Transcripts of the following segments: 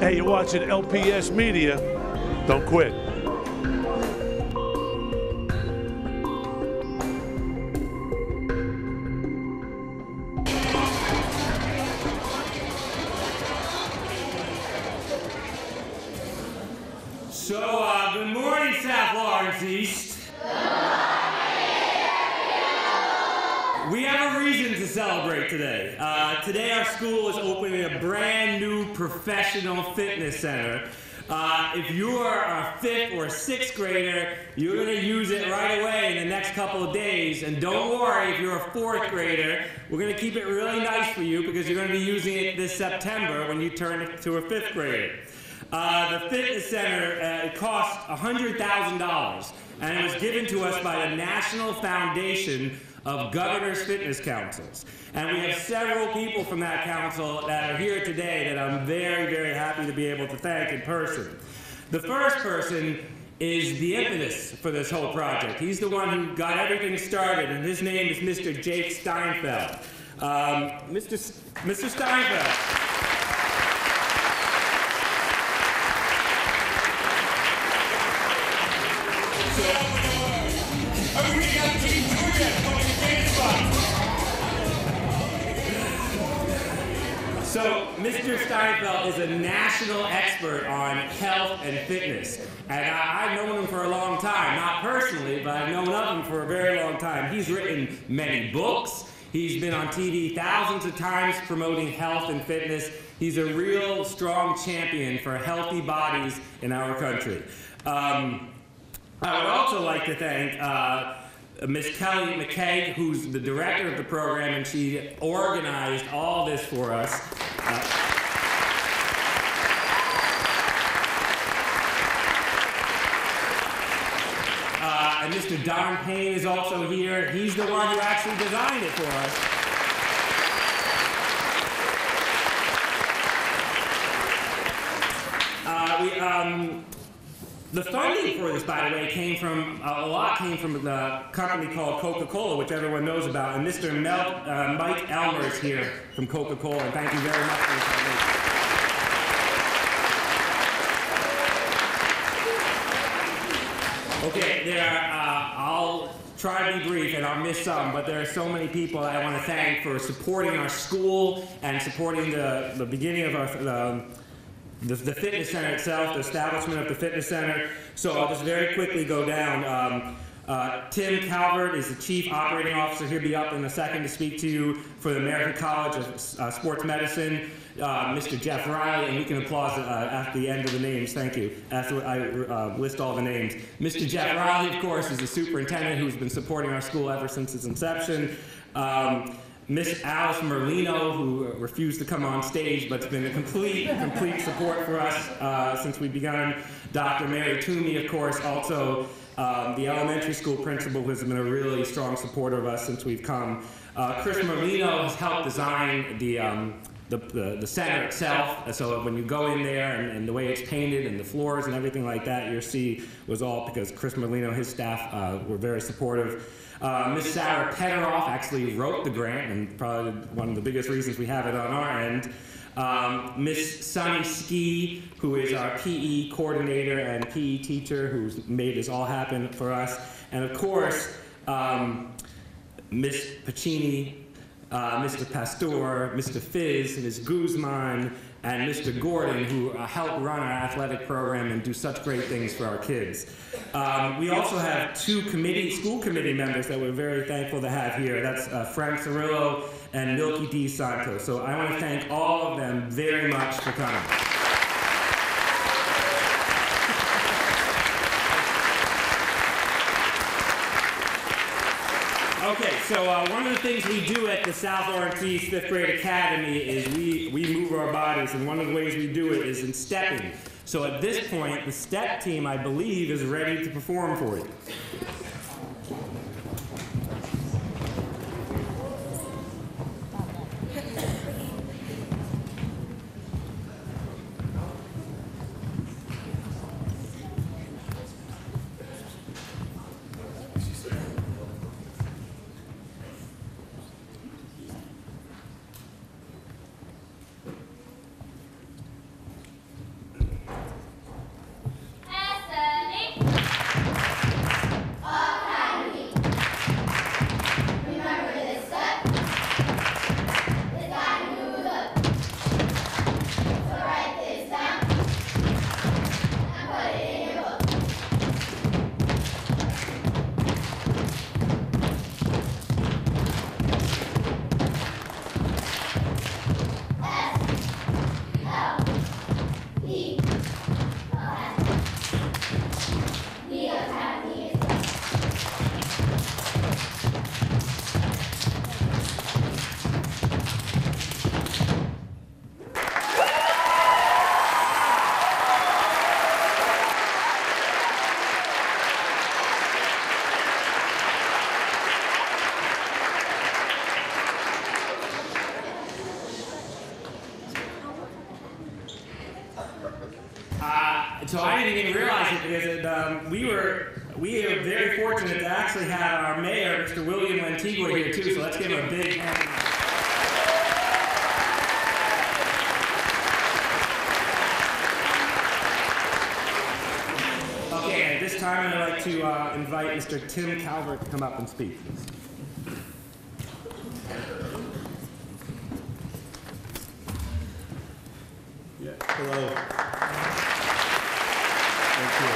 Hey, you're watching LPS Media. Don't quit. So, good morning, South Lawrence East. We have a reason to celebrate today. Today our school is opening a brand new professional fitness center. If you are a 5th or 6th grader, you're going to use it right away in the next couple of days. And don't worry, if you're a 4th grader, we're going to keep it really nice for you because you're going to be using it this September when you turn to a 5th grader. The fitness center it cost $100,000, and it was given to us by the National Foundation of Governors Fitness Councils. And we have several people from that council that are here today that I'm very, very happy to be able to thank in person. The first person is the impetus for this whole project. He's the one who got everything started, and his name is Mr. Jake Steinfeld. Mr. Steinfeld. So, Mr. Steinfeld is a national expert on health and fitness. And I've known him for a long time, not personally, but I've known of him for a very long time. He's written many books. He's been on TV thousands of times promoting health and fitness. He's a real strong champion for healthy bodies in our country. I would also like to thank Ms. Kelly McKay, who's the director of the program, and she organized all this for us. And Mr. Don Payne is also here. He's the one who actually designed it for us. The funding for this, by the way, came from the company called Coca-Cola, which everyone knows about. And Mr. Mike Elmer is here from Coca-Cola, and thank you very much for this foundation. Okay, I'll try to be brief, and I'll miss some, but there are so many people that I want to thank for supporting our school and supporting the beginning of our the fitness center itself, the establishment of the fitness center. So I'll just very quickly go down. Tim Calvert is the Chief Operating Officer. He'll be up in a second to speak to you for the American College of Sports Medicine. Mr. Jeff Riley, and we can applause after the end of the names, thank you, after I list all the names. Mr. Jeff Riley, of course, is the superintendent who's been supporting our school ever since its inception. Miss Alice Merlino, who refused to come on stage, but's been a complete support for us since we begun. Dr. Mary Toomey, of course, also the elementary school principal, who has been a really strong supporter of us since we've come. Chris Merlino has helped design the center itself, so when you go in there and the way it's painted and the floors and everything like that, you'll see was all because Chris Merlino and his staff were very supportive. Miss Sarah Pederoff actually wrote the grant, and probably one of the biggest reasons we have it on our end. Miss Sunny Ski, who is our PE coordinator and PE teacher, who's made this all happen for us. And of course, Miss Pacini, Mr. Pastor, Mr. Fizz, Ms. Guzman, and Mr. Gordon, who help run our athletic program and do such great things for our kids. We also have two school committee members that we're very thankful to have here. That's Frank Cirillo and Milky D. Santos. So I want to thank all of them very much for coming. Okay, so one of the things we do at the South Lawrence East 5th Grade Academy is we move our bodies, and one of the ways we do it is in stepping. So at this point, the step team, I believe, is ready to perform for you. So I didn't even realize it because we are very fortunate to actually have our mayor, Mr. William Lantigua, here too. So let's give him a big hand. Okay, at this time I'd like to invite Mr. Tim Calvert to come up and speak. Hello. Thank you.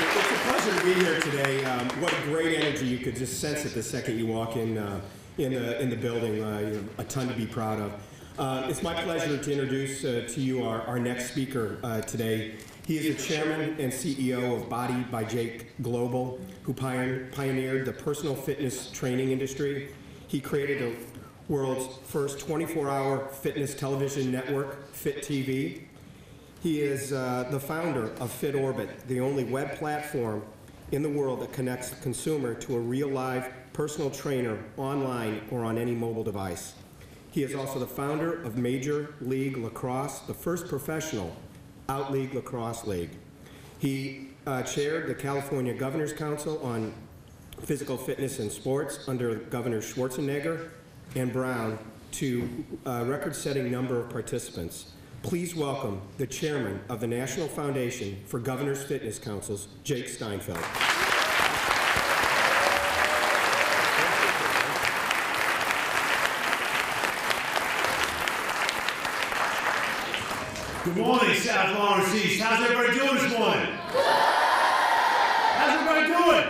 It's a pleasure to be here today. What a great energy you could just sense it the second you walk in the building. A ton to be proud of. It's my pleasure to introduce to you our next speaker today. He is the chairman and CEO of Body by Jake Global, who pioneered the personal fitness training industry. He created the world's first 24-hour fitness television network, Fit TV. He is the founder of Fit Orbit, the only web platform in the world that connects the consumer to a real live personal trainer online or on any mobile device. He is also the founder of Major League Lacrosse, the first professional out-league lacrosse league. He chaired the California Governor's Council on Physical Fitness and Sports under Governor Schwarzenegger and Brown to a record-setting number of participants. Please welcome the chairman of the National Foundation for Governors Fitness Councils, Jake Steinfeld. Good morning, South Lawrence East. How's everybody doing this morning? How's everybody doing?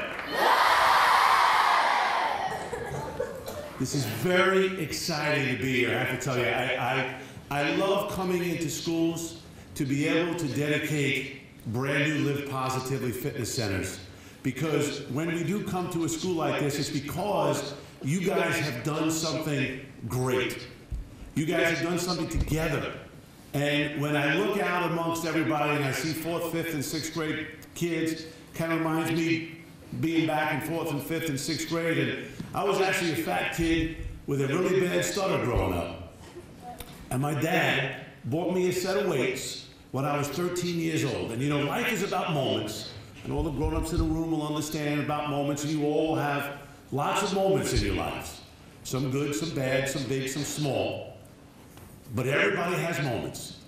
This is very exciting to be here, I have to tell you. I love coming into schools to be able to dedicate brand new Live Positively fitness centers. Because when we do come to a school like this, it's because you guys have done something great. You guys have done something together. And when I look out amongst everybody and I see 4th, 5th, and 6th grade kids, kind of reminds me being back in 4th and 5th and 6th grade. And I was actually a fat kid with a really bad stutter growing up. And my dad bought me a set of weights when I was 13 years old. And you know, life is about moments. And all the grown-ups in the room will understand about moments. And you all have lots of moments in your lives. Some good, some bad, some big, some small. But everybody has moments.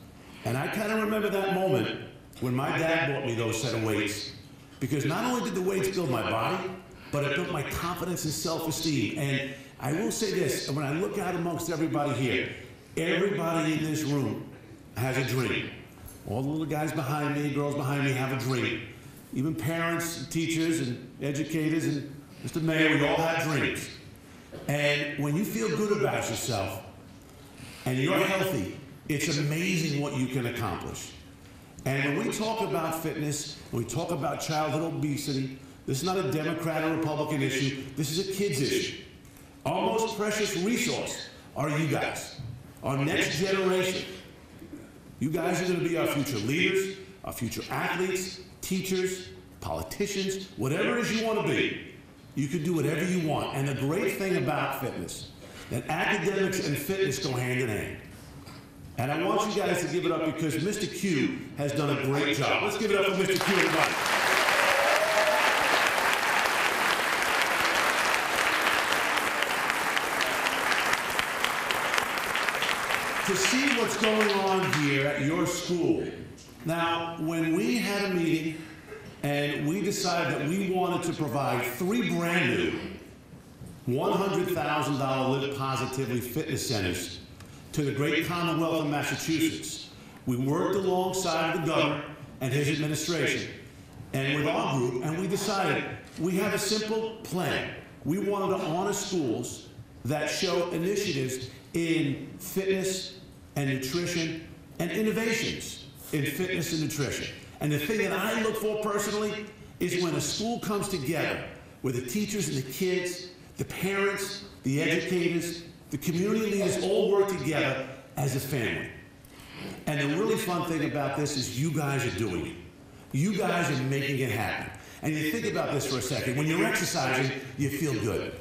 And I kind of remember that moment when my dad bought me those set of weights. Because not only did the weights build my body, but it built my confidence and self-esteem. And I will say this, when I look out amongst everybody here, everybody in this room has a dream. All the little guys behind me, girls behind me have a dream. Even parents, teachers, and educators, and Mr. Mayor, we all have dreams. And when you feel good about yourself, and you're healthy, it's amazing what you can accomplish. And when we talk about fitness, when we talk about childhood obesity, this is not a Democrat or Republican issue, this is a kid's issue. Our most precious resource are you guys, our next generation. You guys are going to be our future leaders, our future athletes, teachers, politicians, whatever it is you want to be. You can do whatever you want. And the great thing about fitness, that academics and fitness go hand in hand. And I want you guys to give it up because Mr. Q has done a great job. Let's give it up for Mr. Q, everybody. To see what's going on here at your school. Now, when we had a meeting and we decided that we wanted to provide 3 brand new $100,000 Live Positively fitness centers to the great Commonwealth of Massachusetts. We worked alongside the governor and his administration and with our group, and we decided we have a simple plan. We wanted to honor schools that show initiatives in fitness and nutrition and innovations in fitness and nutrition. And the thing that I look for personally is when a school comes together where the teachers and the kids, the parents, the educators, the community leaders all work together as a family. And the really fun thing about this is you guys are doing it. You guys are making it happen. And you think about this for a second. When you're exercising, you feel good.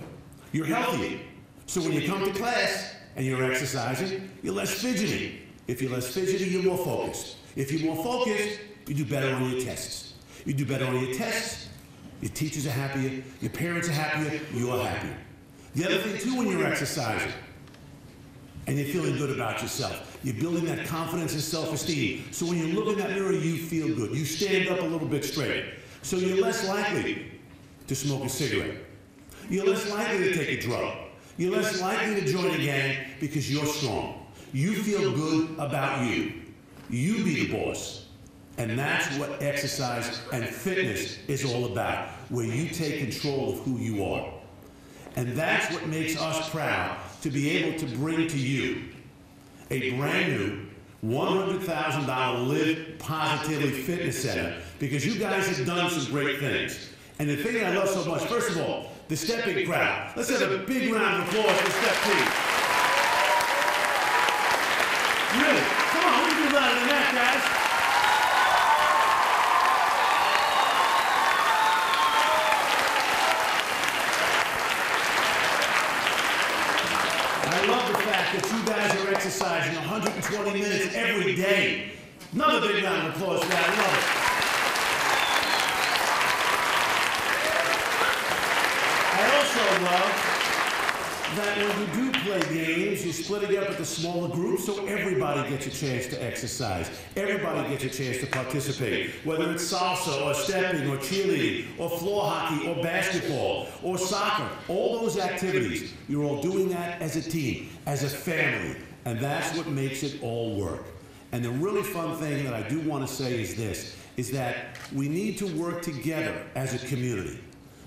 You're healthier. So when you come to class and you're exercising, you're less fidgety. If you're less fidgety, you're more focused. If you're more focused, you do better on your tests. You do better on your tests, your teachers are happier, your parents are happier, you're happier. The other thing too when you're exercising, and you're feeling good about yourself, you're building that confidence and self-esteem. So when you look in that mirror, you feel good. You stand up a little bit straight. So you're less likely to smoke a cigarette. You're less likely to take a drug. You're less likely to join a gang because you're strong. You feel good about you. You be the boss. And that's what exercise and fitness is all about, where you take control of who you are. And that's what makes us proud to be able to bring to you a brand new $100,000 Live Positively Fitness Center, because you guys have done some great things. And the thing I love so much, first of all, the stepping crowd. Let's have a big round of applause for Step Team. Really? Come on, we can do louder than that, guys. I love the fact that you guys are exercising 120 minutes every day. Another big round of applause for that. I love it. I also love that when you do play games, you're splitting up into smaller groups so everybody gets a chance to exercise. Everybody gets a chance to participate, whether it's salsa or stepping or cheerleading or floor hockey or basketball or soccer. All those activities, you're all doing that as a team, as a family, and that's what makes it all work. And the really fun thing that I do want to say is this, is that we need to work together as a community.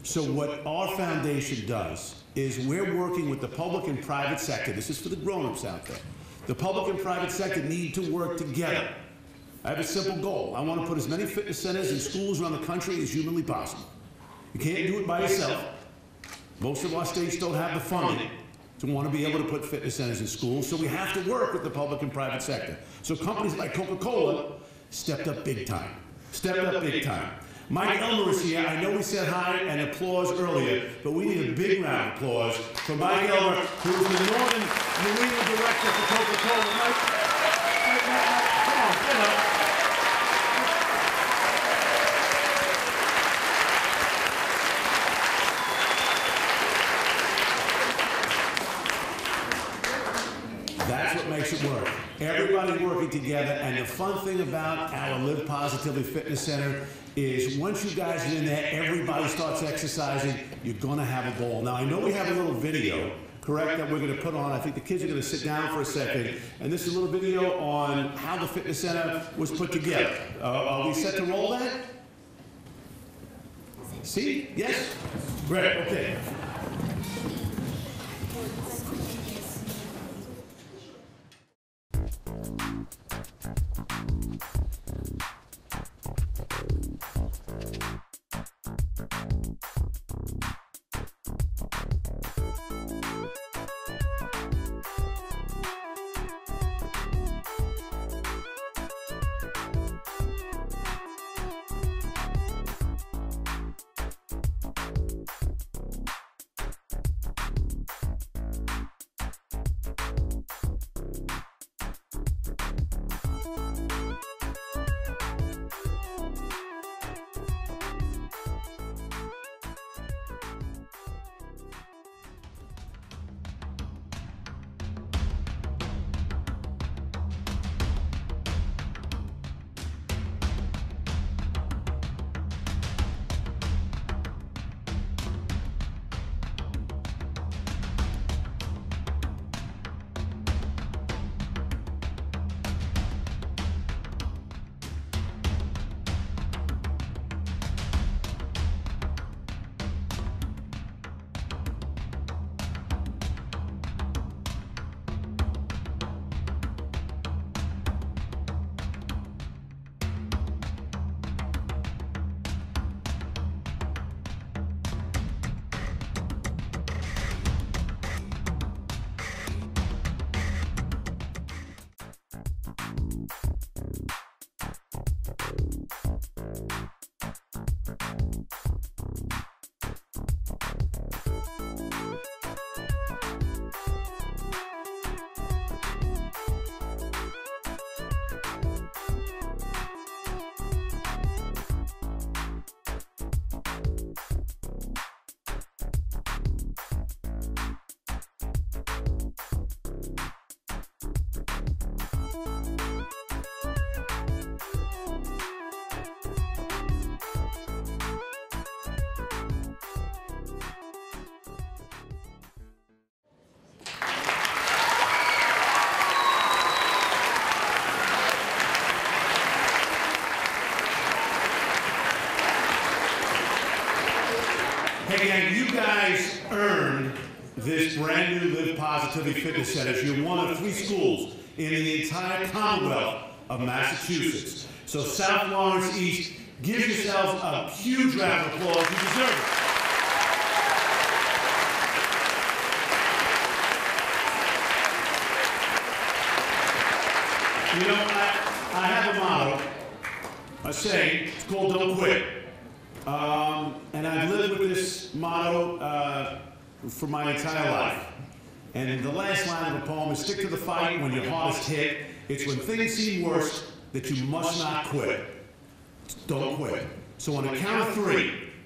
So what our foundation does is we're working with the public and private sector. This is for the grown-ups out there. The public and private sector need to work together. I have a simple goal. I want to put as many fitness centers in schools around the country as humanly possible. You can't do it by yourself. Most of our states don't have the funding to want to be able to put fitness centers in schools, so we have to work with the public and private sector. So companies like Coca-Cola stepped up big time. Stepped up big time. Mike Elmer is here. I know we said hi and applause earlier, but we need a big round of applause for Mike Elmer, who is the Northern New England Director for Coca-Cola. Mike, come on, get up. That's what makes it work. Everybody working together, and the fun thing about our Live Positively Fitness Center is once you guys are in there, everybody starts exercising, you're gonna have a ball. Now I know we have a little video, correct, that we're gonna put on. I think the kids are gonna sit down for a second, and this is a little video on how the fitness center was put together. Are we set to roll that? See? Yes? Great, okay. Hey gang, you guys earned this brand new Live Positively Fitness Center. You're one of 3 schools in the entire Commonwealth of Massachusetts. So South Lawrence East, give yourselves a huge round of applause. You deserve it. You know, I have a motto, a saying, it's called "Don't Quit." And I've lived with this motto for my entire life. And the last line of the poem is, stick to the fight when your heart is hit. It's when things seem worse that you must not quit. Don't quit. So on the count of 3,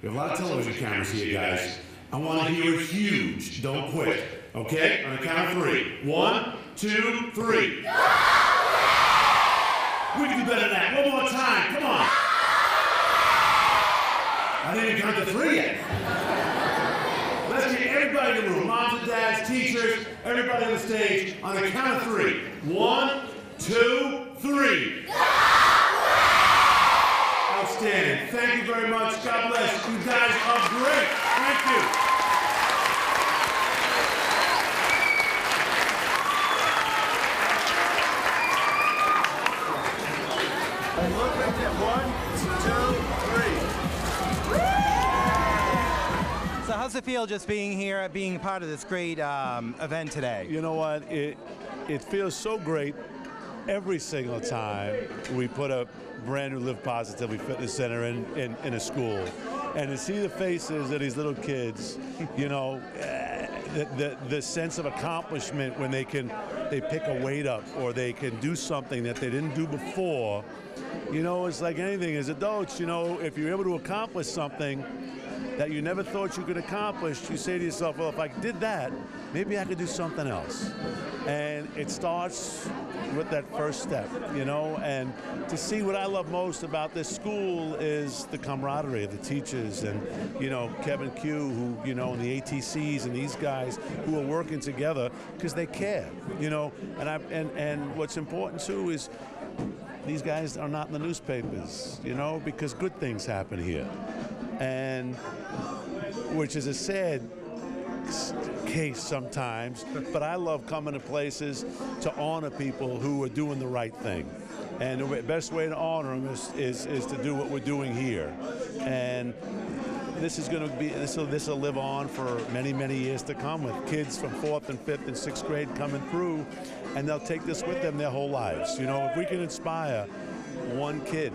we have a lot of television cameras here, guys. I want to hear a huge don't quit. Okay? On the count of 3. 1, 2, 3. We can do better than that. One more time. Come on. I didn't even count to 3 yet. Let's get everybody in the room, moms and dads, teachers, everybody on the stage, on the count of 3. 1, 2, 3. Outstanding. Thank you very much. God bless. You guys are great. Thank you. Look right there. 1, 2, 3. So how's it feel just being here, being part of this great event today? You know what? It feels so great every single time we put a brand new Live Positively Fitness Center in a school. And to see the faces of these little kids, you know, the sense of accomplishment when they pick a weight up or they can do something that they didn't do before. You know, it's like anything as adults, you know, if you're able to accomplish something that you never thought you could accomplish, you say to yourself, well, if I did that, maybe I could do something else. And it starts with that first step, you know, and to see what I love most about this school is the camaraderie of the teachers and, you know, Kevin Q, who, you know, and the ATCs and these guys who are working together because they care, you know, and what's important too is these guys are not in the newspapers, you know, because good things happen here. And which is a sad case sometimes, but I love coming to places to honor people who are doing the right thing. And the best way to honor them is to do what we're doing here. And this is going to be, this will live on for many, many years to come with kids from 4th and 5th and 6th grade coming through, and they'll take this with them their whole lives. You know, if we can inspire one kid,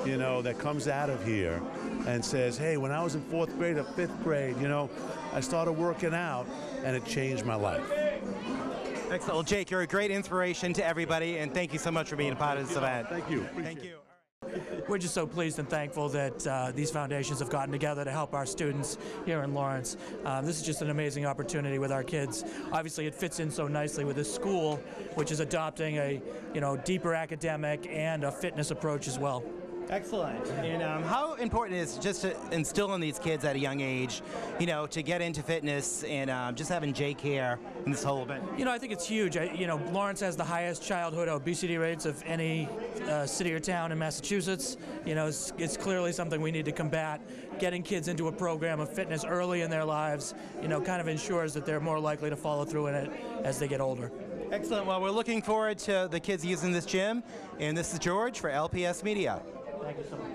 you know, that comes out of here and says, hey, when I was in 4th grade or 5th grade, you know, I started working out and it changed my life. Excellent. Well, Jake, you're a great inspiration to everybody, and thank you so much for being a part of this event. Thank you. Thank you. We're just so pleased and thankful that these foundations have gotten together to help our students here in Lawrence. This is just an amazing opportunity with our kids. Obviously, it fits in so nicely with this school, which is adopting a deeper academic and a fitness approach as well. Excellent. And how important is just to instill in these kids at a young age, you know, to get into fitness and just having Jake here in this whole event? You know, I think it's huge. Lawrence has the highest childhood obesity rates of any city or town in Massachusetts. You know, it's clearly something we need to combat. Getting kids into a program of fitness early in their lives, you know, kind of ensures that they're more likely to follow through in it as they get older. Excellent. Well, we're looking forward to the kids using this gym. And this is George for LPS Media. Thank you so much.